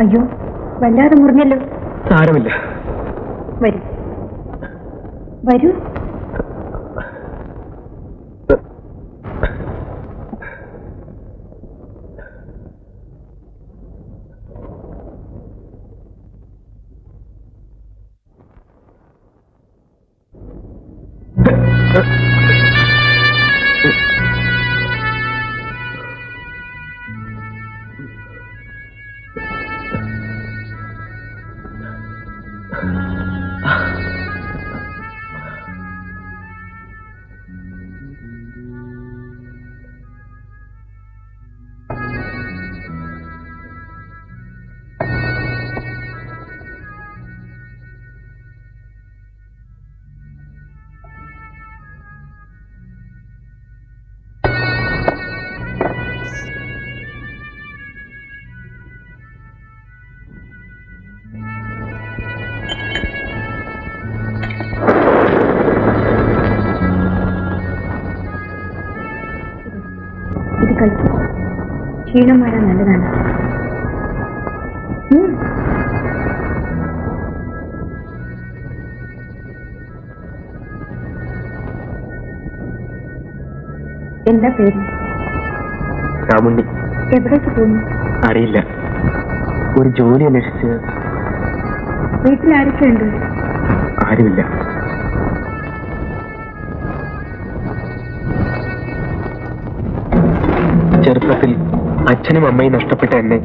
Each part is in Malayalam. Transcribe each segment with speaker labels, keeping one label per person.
Speaker 1: അയ്യോ, വല്ലാതെ മുറിഞ്ഞല്ലോ.
Speaker 2: സാരമില്ല,
Speaker 1: വരൂ വരൂ. ഇത് കളിക്കും, ക്ഷീണം വരാൻ നല്ലതാണ്. എന്താ പേര്?
Speaker 2: രാമുണ്ണി.
Speaker 1: എവിടേക്ക് പോകുന്നു?
Speaker 2: അറിയില്ല, ഒരു ജോലി അന്വേഷിച്ച്.
Speaker 1: വീട്ടിൽ ആരൊക്കെ ഉണ്ട്?
Speaker 2: ആരുമില്ല. ചെറുപ്പത്തിൽ അച്ഛനും അമ്മയും നഷ്ടപ്പെട്ട എന്നെ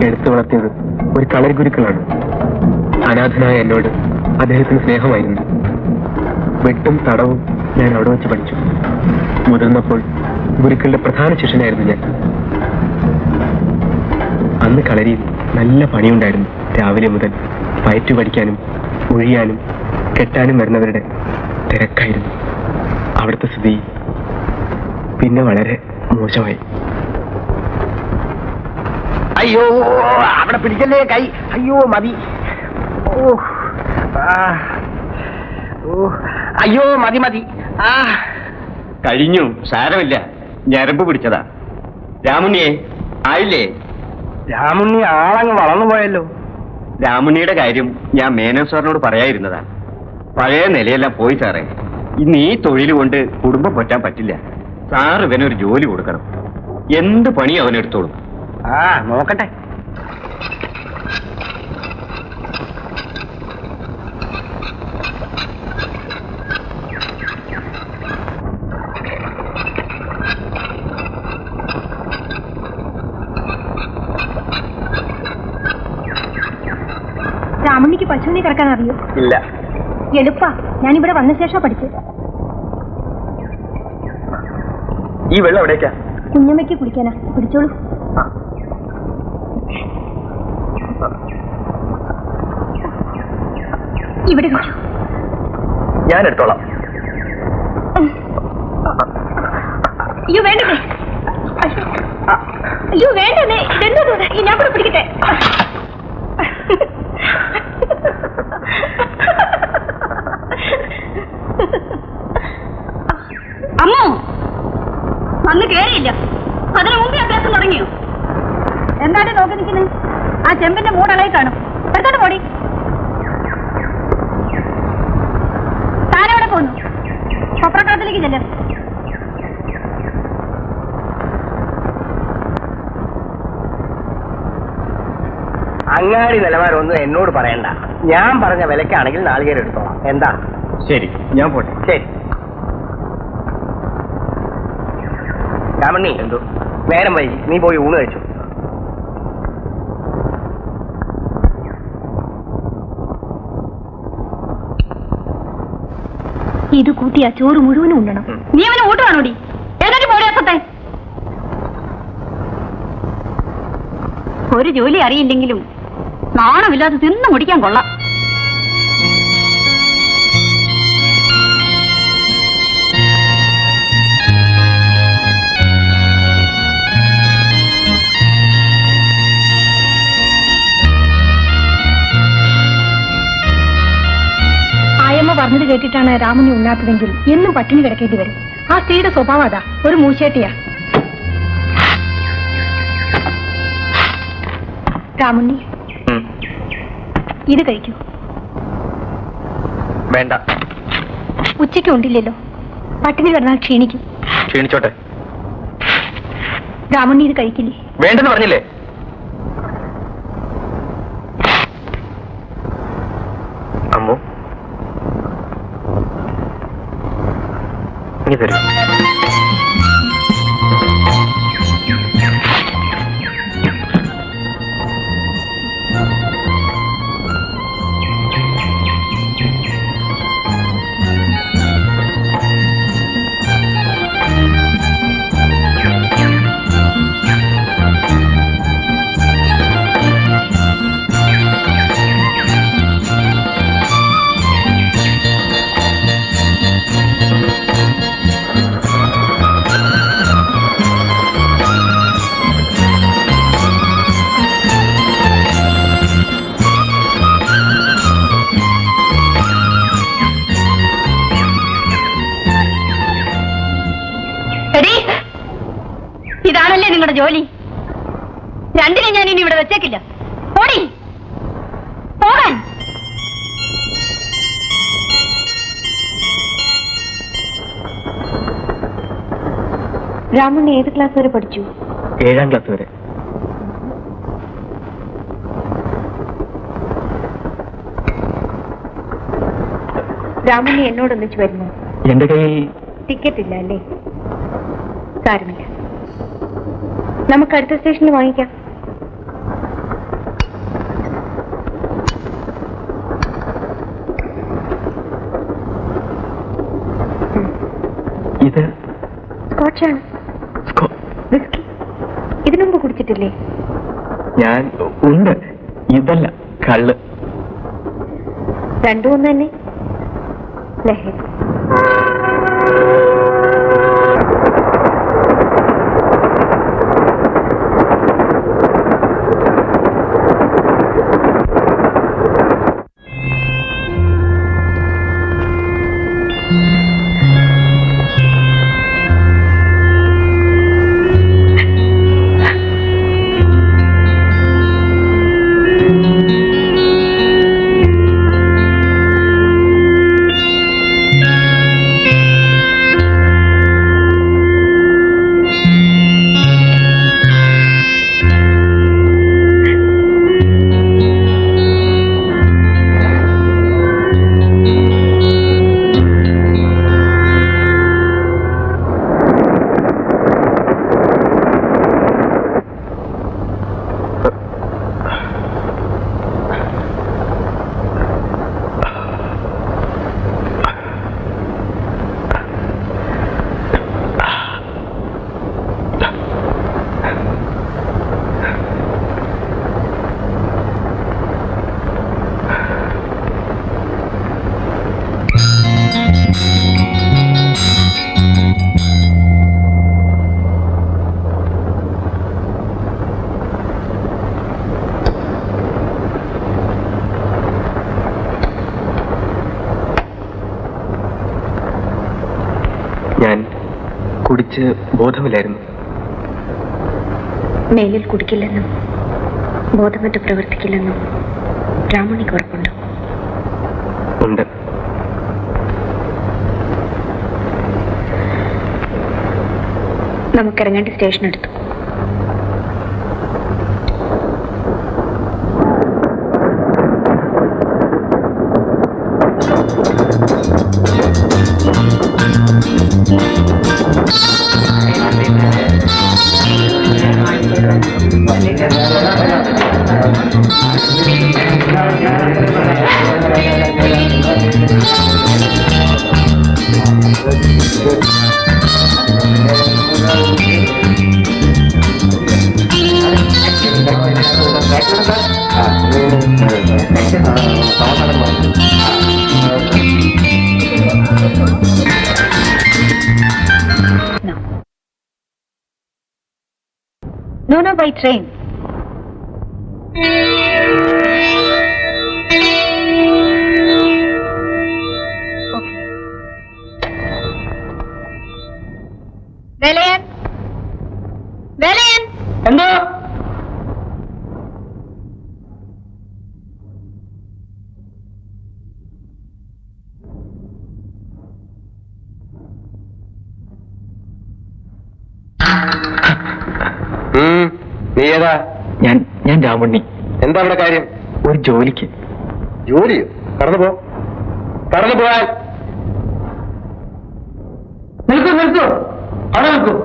Speaker 2: എടുത്തു വളർത്തിയത് ഒരു കളരി ഗുരുക്കളാണ്. അനാഥനായ എന്നോട് അദ്ദേഹത്തിന് സ്നേഹമായിരുന്നു. വെട്ടും തടവും ഞാൻ അവിടെ വെച്ച് പഠിച്ചു. മുതിർന്നപ്പോൾ ഗുരുക്കളുടെ പ്രധാന ശിഷ്യനായിരുന്നു ഞാൻ. അന്ന് കളരിയിൽ നല്ല പണിയുണ്ടായിരുന്നു. രാവിലെ മുതൽ പയറ്റു പഠിക്കാനും ഒഴിയാനും കെട്ടാനും വരുന്നവരുടെ തിരക്കായിരുന്നു. അവിടുത്തെ സ്ഥിതി പിന്നെ വളരെ മോശമായി.
Speaker 3: അയ്യോ, അവിടെ പിടിക്കല്ലേ കൈ. അയ്യോ, മതി. അയ്യോ, മതി മതി. കഴിഞ്ഞു, സാരമില്ല. ഞരമ്പ് പിടിച്ചതാ. രാമുണ്ണിയെ ആയില്ലേ? രാമുണ്ണി ആളങ്ങ് വളർന്നു പോയല്ലോ. രാമുണ്ണിയുടെ കാര്യം ഞാൻ മേനോൻ സാറിനോട് പറയാതിരുന്നതാ. പഴയ നിലയെല്ലാം പോയി സാറേ. ഇന്ന് ഈ തൊഴിൽ കൊണ്ട് കുടുംബം പറ്റാൻ പറ്റില്ല. സാറ് ഇവനൊരു ജോലി കൊടുക്കണം. എന്ത് പണി അവനെടുത്തോളും. നോക്കട്ടെ.
Speaker 1: രാമുണ്ണിക്ക് പശുവിനെ കിടക്കാൻ അറിയോ?
Speaker 3: ഇല്ല.
Speaker 1: എളുപ്പാ, ഞാനിവിടെ വന്ന ശേഷം പഠിച്ചു.
Speaker 3: ഈ വെള്ളം എവിടേക്കാ?
Speaker 1: കുഞ്ഞമ്മയ്ക്ക് കുടിക്കാനാ. പിടിച്ചോളൂ. ഇവിടെ
Speaker 3: ഞാൻ എടുത്തോളാം.
Speaker 1: അയ്യോ വേണ്ടേ, അയ്യോ വേണ്ടേ, ഇതെന്തോ ഞാൻ കൂടെ പിടിക്കട്ടെ. അമ്മോ, വന്ന് കേറിയില്ല. അതിനു മുമ്പേ അഭ്യാസം തുടങ്ങിയോ? എന്താണ് നോക്കി നിൽക്കുന്നത്? ആ ചെമ്പിന്റെ മൂടളയിൽ കാണും. എടുത്തോട്ട് പോടി. താനെവിടെ പോന്നു? കൊപ്രക്കളത്തിലേക്ക് ചെല്ലും.
Speaker 3: അങ്ങാടി നിലവാരമൊന്നും എന്നോട് പറയണ്ട. ഞാൻ പറഞ്ഞ വിലക്കാണെങ്കിൽ നാളികേരം എടുത്തോളാം. എന്താ? ശരി, ഞാൻ പോട്ടെ. ശരി. രാമണ്ണി, എന്തോ നേരം വൈകി, നീ പോയി ഊണ് കഴിച്ചു.
Speaker 1: ഇത് കൂട്ടിയാ ചോറ് മുഴുവനും ഉണ്ണണം. നീ അവനെ ഊട്ടുവാണോടി? ഏതൊക്കെ പോടിയത്തെ ഒരു ജോലി അറിയില്ലെങ്കിലും നാണമില്ലാതെ തിന്നു മുടിക്കാൻ കൊള്ളാം. പറഞ്ഞത് കേട്ടിട്ടാണ് രാമുണ്ണി ഉണ്ണാത്തതെങ്കിൽ എന്നും പട്ടിണി കിടക്കേണ്ടി വരും. ആ സ്ത്രീയുടെ സ്വഭാവം അതാ, ഒരു മൂശേട്ടിയാ. രാമുണ്ണി, ഇത് കഴിക്കൂ.
Speaker 2: വേണ്ട.
Speaker 1: ഉച്ചയ്ക്ക് ഉണ്ടില്ലല്ലോ, പട്ടിണി കിടന്നാൽ ക്ഷീണിക്കും.
Speaker 2: ക്ഷീണിച്ചോട്ടെ.
Speaker 1: രാമുണ്ണി ഇത് കഴിക്കില്ലേ?
Speaker 2: വേണ്ടെന്ന് പറഞ്ഞില്ലേ? അമ്മു, നീ തരൂ.
Speaker 1: ഇതാണല്ലേ നിങ്ങളുടെ ജോലി? രണ്ടിനെ ഞാൻ ഇനി ഇവിടെ വെച്ചേക്കില്ല. ഓടി പോകാൻ. രാമുണ്ണി ഏത് ക്ലാസ് വരെ പഠിച്ചു?
Speaker 2: 7ാം ക്ലാസ് വരെ.
Speaker 1: രാമുണ്ണി എന്നോടൊന്നിച്ച് വരുന്നു.
Speaker 2: എന്റെ കയ്യിൽ
Speaker 1: ടിക്കറ്റ് ഇല്ല അല്ലേ? സാരമില്ല, നമുക്ക് അടുത്ത സ്റ്റേഷനിൽ വാങ്ങിക്കാം.
Speaker 2: ഇത്
Speaker 1: സ്കോച്ചാണ്. വിസ്കി ഇതിനു മുമ്പ് കുടിച്ചിട്ടില്ലേ?
Speaker 2: ഞാൻ ഉണ്ട്. ഇതല്ല, കള്ള്.
Speaker 1: രണ്ടും ഒന്ന് തന്നെ. ലഹരി.
Speaker 2: ഞാൻ കുടിച്ച് ബോധമില്ലായിരുന്നു.
Speaker 1: മേലിൽ കുടിക്കില്ലെന്നും ബോധമറ്റ് പ്രവർത്തിക്കില്ലെന്നും രാമുണ്ണിക്ക് ഉറപ്പുണ്ടോ?
Speaker 2: ഉണ്ട്.
Speaker 1: നമുക്കിറങ്ങേണ്ട സ്റ്റേഷൻ എടുത്തു. No, by train. Okay. Velayan.
Speaker 2: എന്താ?
Speaker 3: നീ ഏതാ?
Speaker 2: ഞാൻ രാമുണ്ണി.
Speaker 3: എന്താ അവിടെ കാര്യം?
Speaker 2: ഒരു ജോലിക്ക്.
Speaker 3: ജോലിയോ? കടന്നു പോയാൽ
Speaker 4: നിൽക്കൂ അവിടെ നിൽക്കൂ.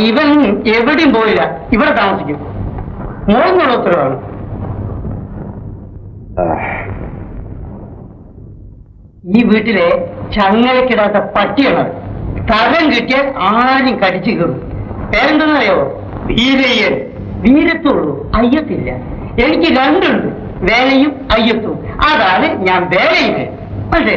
Speaker 4: ഇവൻ എവിടെയും പോയില്ല, ഇവിടെ താമസിക്കും. മോന്നുള്ള ഉത്തരവാണ്. ഈ വീട്ടിലെ ചങ്ങലക്കിടാത്ത പട്ടിയാണ്. സ്ഥലം കിട്ടിയാൽ ആരും കടിച്ചു കയറും. പേരെന്തെന്നറിയോ? വീരയ്യൻ. വീരത്തുള്ളൂ, അയ്യത്തില്ല. എനിക്ക് രണ്ടുണ്ട്, വേലയും അയ്യത്തും. അതാണ് ഞാൻ വേലയില്. അല്ലേ?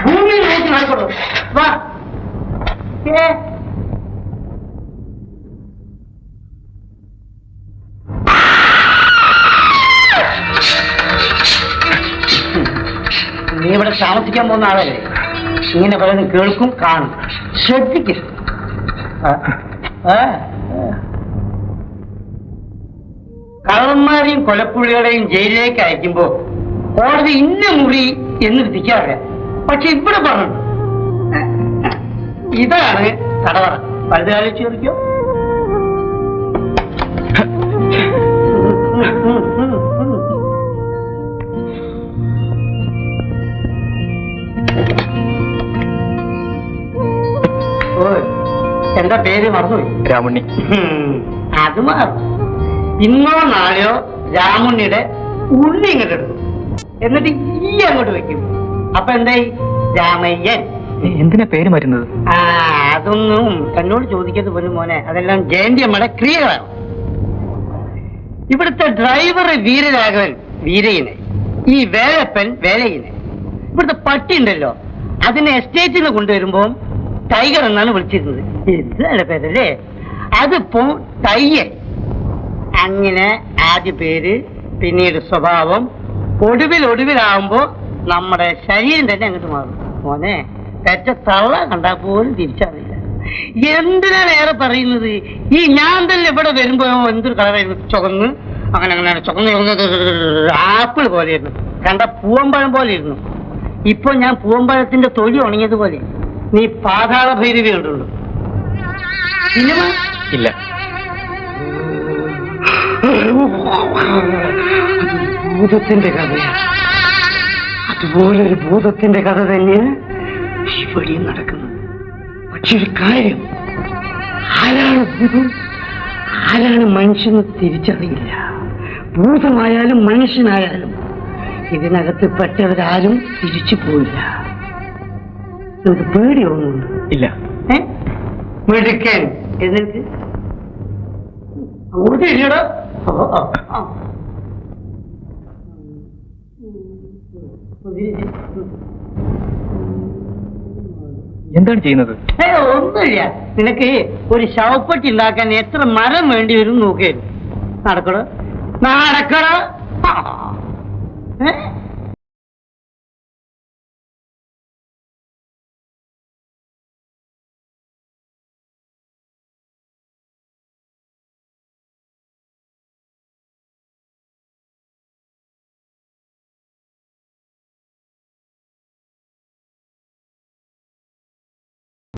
Speaker 4: ഭൂമിയിൽ നോക്കി നടക്കണോ? വാ. നീ ഇവിടെ താമസിക്കാൻ പോകുന്ന ആളല്ലേ? ഇങ്ങനെ പറയുന്നത് കേൾക്കും, കാണും. ശ്രദ്ധിക്കും. കള്ളന്മാരെയും കൊലപ്പുള്ളികളെയും ജയിലിലേക്ക് അയക്കുമ്പോ കോടതി ഇന്ന മുറി എന്ന് വിധിക്കാറില്ല. പക്ഷെ ഇവിടെ പറഞ്ഞു ഇതാണ് തടവറ. പഴുത് ആലോചിച്ച് ചോദിക്കോ? എന്താ പേര് മറന്നുപോയി?
Speaker 2: രാമുണ്ണി.
Speaker 4: അത് മാറും. ഇന്നോ നാളെയോ രാമുണ്ണിയുടെ ഉള്ളി ഇങ്ങോട്ട് എടുക്കും, എന്നിട്ട് ഈ അങ്ങോട്ട് വെക്കും. അപ്പൊ എന്തായി? രാമയ്യൻ.
Speaker 2: എന്തിനാ പേര് മാറ്റുന്നത്?
Speaker 4: അതൊന്നും എന്നോട് ചോദിക്കരുത് പോലും മോനെ. അതെല്ലാം ജയന്തിയമ്മയുടെ ക്രിയകളാണ്. ഇവിടുത്തെ ഡ്രൈവർ വീരരാഘവൻ വീരയിനെ, ഈ വേലപ്പൻ വേലയിനെ. ഇവിടുത്തെ പട്ടി ഉണ്ടല്ലോ, അതിനെ എസ്റ്റേറ്റിൽ നിന്ന് കൊണ്ടുവരുമ്പോ ടൈഗർ എന്നാണ് വിളിച്ചിരുന്നത്. ഇതല്ല പേരല്ലേ? അതിപ്പോ തയ്യൻ. അങ്ങനെ ആദ്യ പേര്, പിന്നീട് സ്വഭാവം, ഒടുവിലാവുമ്പോ നമ്മുടെ ശരീരം തന്നെ അങ്ങോട്ട് മാറും. മോനെ, തെറ്റ തള്ള കണ്ടാൽ പോലും തിരിച്ചറിയില്ല. എന്തിനാണ് ഏറെ പറയുന്നത്? ഈ ഞാൻ തന്നെ ഇവിടെ വരുമ്പോ എന്തൊരു കളറായിരുന്നു, ചുവന്ന് അങ്ങനെ ചുവന്ന് ആപ്പിൾ പോലെയായിരുന്നു. കണ്ട പൂവമ്പഴം പോലെ ഇരുന്നു. ഇപ്പൊ ഞാൻ പൂവമ്പഴത്തിന്റെ തൊലി ഉണങ്ങിയതുപോലെ. നീ പാതാള ഭൈരവി കണ്ടുള്ളൂ? സിനിമ
Speaker 2: ഇല്ല.
Speaker 4: ഭൂതത്തിന്റെ കഥയാ. അതുപോലൊരു ഭൂതത്തിന്റെ കഥ തന്നെയാണ് ഇവിടെയും നടക്കുന്നത്. പക്ഷെ ഒരു കാര്യം, ആരാണ് ഭൂതം, ആരാണ് മനുഷ്യന് തിരിച്ചറിയില്ല. ഭൂതമായാലും മനുഷ്യനായാലും ഇതിനകത്ത് പെട്ടവരാരും തിരിച്ചു പോയില്ല. ഒരു പേടി ഒന്നുണ്ട്?
Speaker 2: ഇല്ല.
Speaker 4: മെടുക്കൻ എന്നിട്ട് അങ്ങോട്ട് ഇല്ലടോ.
Speaker 2: എന്താണ് ചെയ്യുന്നത്?
Speaker 4: ഒന്നുമില്ല. നിനക്ക് ഒരു ശവപ്പെട്ടി ഉണ്ടാക്കാൻ എത്ര മരം വേണ്ടി വരും നോക്കിയായിരുന്നു. നടക്കടോ.